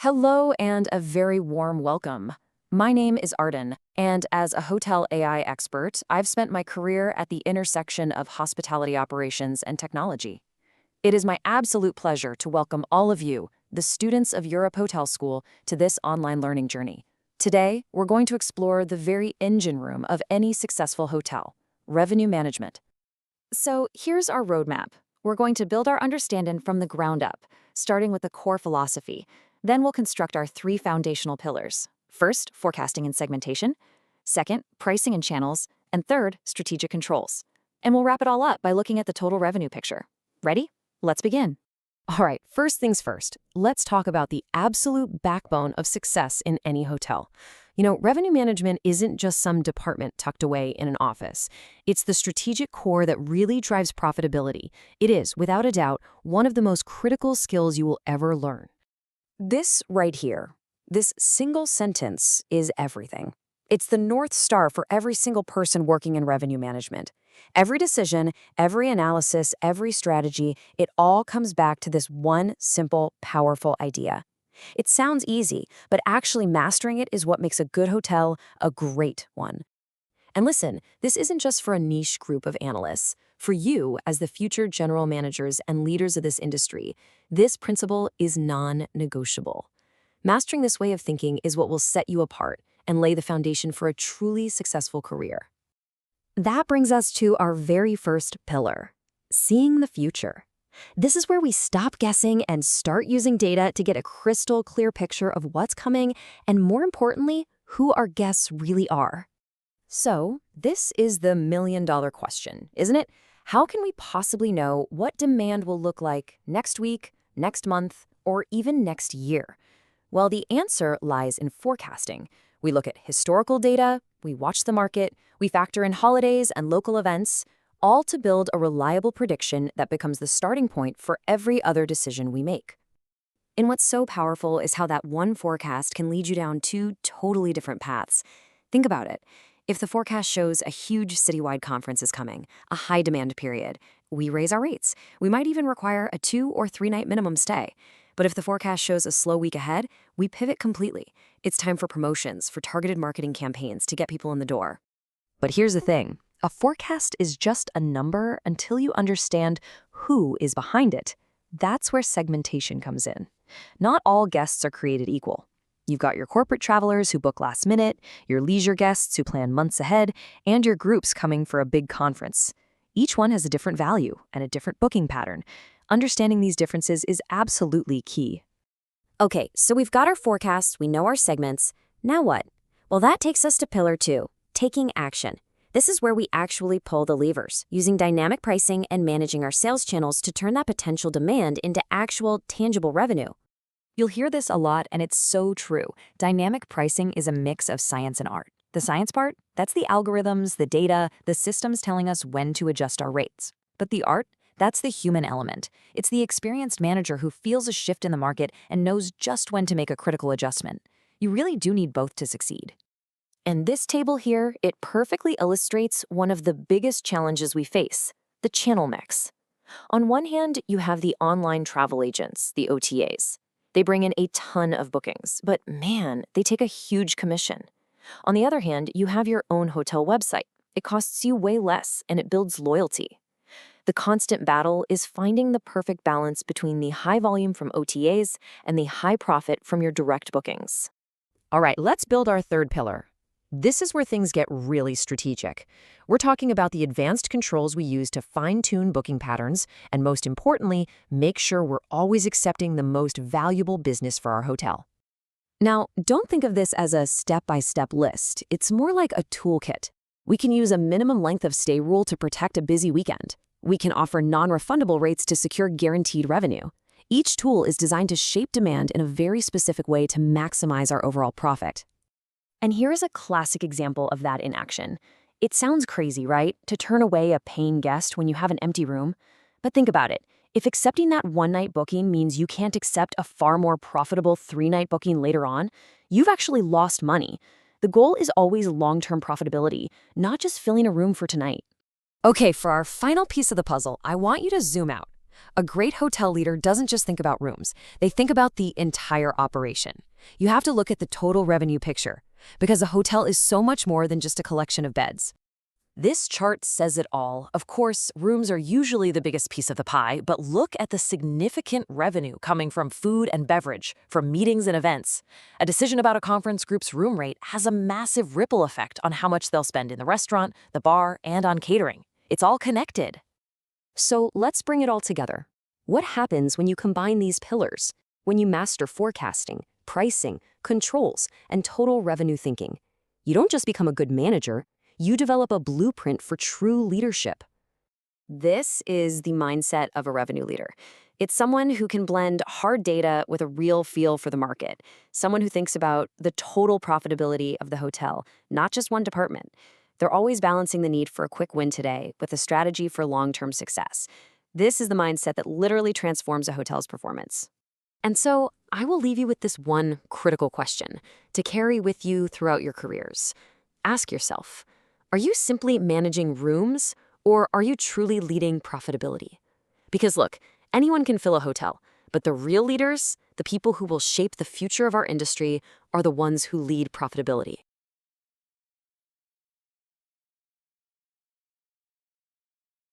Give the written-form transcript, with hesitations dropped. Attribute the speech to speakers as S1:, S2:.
S1: Hello and a very warm welcome. My name is Arden, and as a hotel AI expert, I've spent my career at the intersection of hospitality operations and technology. It is my absolute pleasure to welcome all of you, the students of Europe Hotel School, to this online learning journey. Today, we're going to explore the very engine room of any successful hotel, revenue management. So here's our roadmap. We're going to build our understanding from the ground up, starting with the core philosophy. Then we'll construct our three foundational pillars. First, forecasting and segmentation. Second, pricing and channels. And third, strategic controls. And we'll wrap it all up by looking at the total revenue picture. Ready? Let's begin. All right, first things first, let's talk about the absolute backbone of success in any hotel. Revenue management isn't just some department tucked away in an office. It's the strategic core that really drives profitability. It is, without a doubt, one of the most critical skills you will ever learn. This right here, this single sentence is everything. It's the North Star for every single person working in revenue management. Every decision, every analysis, every strategy, it all comes back to this one simple, powerful idea. It sounds easy, but actually mastering it is what makes a good hotel a great one. And listen, this isn't just for a niche group of analysts. For you, as the future general managers and leaders of this industry, this principle is non-negotiable. Mastering this way of thinking is what will set you apart and lay the foundation for a truly successful career. That brings us to our very first pillar, seeing the future. This is where we stop guessing and start using data to get a crystal clear picture of what's coming and, more importantly, who our guests really are. So, this is the million-dollar question, isn't it? How can we possibly know what demand will look like next week, next month, or even next year? Well, the answer lies in forecasting. We look at historical data, we watch the market, we factor in holidays and local events, all to build a reliable prediction that becomes the starting point for every other decision we make. And what's so powerful is how that one forecast can lead you down two totally different paths. Think about it. If the forecast shows a huge citywide conference is coming, a high demand period, we raise our rates. We might even require a 2 or 3 night minimum stay. But if the forecast shows a slow week ahead, we pivot completely. It's time for promotions, for targeted marketing campaigns to get people in the door. But here's the thing. A forecast is just a number until you understand who is behind it. That's where segmentation comes in. Not all guests are created equal. You've got your corporate travelers who book last minute, your leisure guests who plan months ahead, and your groups coming for a big conference. Each one has a different value and a different booking pattern. Understanding these differences is absolutely key. Okay, so we've got our forecasts, we know our segments. Now what? Well, that takes us to pillar 2, taking action. This is where we actually pull the levers, using dynamic pricing and managing our sales channels to turn that potential demand into actual, tangible revenue. You'll hear this a lot, and it's so true. Dynamic pricing is a mix of science and art. The science part, that's the algorithms, the data, the systems telling us when to adjust our rates. But the art, that's the human element. It's the experienced manager who feels a shift in the market and knows just when to make a critical adjustment. You really do need both to succeed. And this table here, it perfectly illustrates one of the biggest challenges we face, the channel mix. On one hand, you have the online travel agents, the OTAs. They bring in a ton of bookings, but man, they take a huge commission. On the other hand, you have your own hotel website. It costs you way less, and it builds loyalty. The constant battle is finding the perfect balance between the high volume from OTAs and the high profit from your direct bookings. All right, let's build our third pillar. This is where things get really strategic. We're talking about the advanced controls we use to fine-tune booking patterns and, most importantly, make sure we're always accepting the most valuable business for our hotel. Now, don't think of this as a step-by-step list. It's more like a toolkit. We can use a minimum length of stay rule to protect a busy weekend. We can offer non-refundable rates to secure guaranteed revenue. Each tool is designed to shape demand in a very specific way to maximize our overall profit. And here is a classic example of that in action. It sounds crazy, right? To turn away a paying guest when you have an empty room. But think about it. If accepting that one-night booking means you can't accept a far more profitable 3-night booking later on, you've actually lost money. The goal is always long-term profitability, not just filling a room for tonight. Okay, for our final piece of the puzzle, I want you to zoom out. A great hotel leader doesn't just think about rooms, they think about the entire operation. You have to look at the total revenue picture, because a hotel is so much more than just a collection of beds. This chart says it all. Of course, rooms are usually the biggest piece of the pie, but look at the significant revenue coming from food and beverage, from meetings and events. A decision about a conference group's room rate has a massive ripple effect on how much they'll spend in the restaurant, the bar, and on catering. It's all connected. So let's bring it all together. What happens when you combine these pillars? When you master forecasting, pricing, controls, and total revenue thinking? You don't just become a good manager, you develop a blueprint for true leadership. This is the mindset of a revenue leader. It's someone who can blend hard data with a real feel for the market, someone who thinks about the total profitability of the hotel, not just one department. They're always balancing the need for a quick win today with a strategy for long-term success. This is the mindset that literally transforms a hotel's performance. And so, I will leave you with this one critical question to carry with you throughout your careers. Ask yourself, are you simply managing rooms, or are you truly leading profitability? Because look, anyone can fill a hotel, but the real leaders, the people who will shape the future of our industry, are the ones who lead profitability.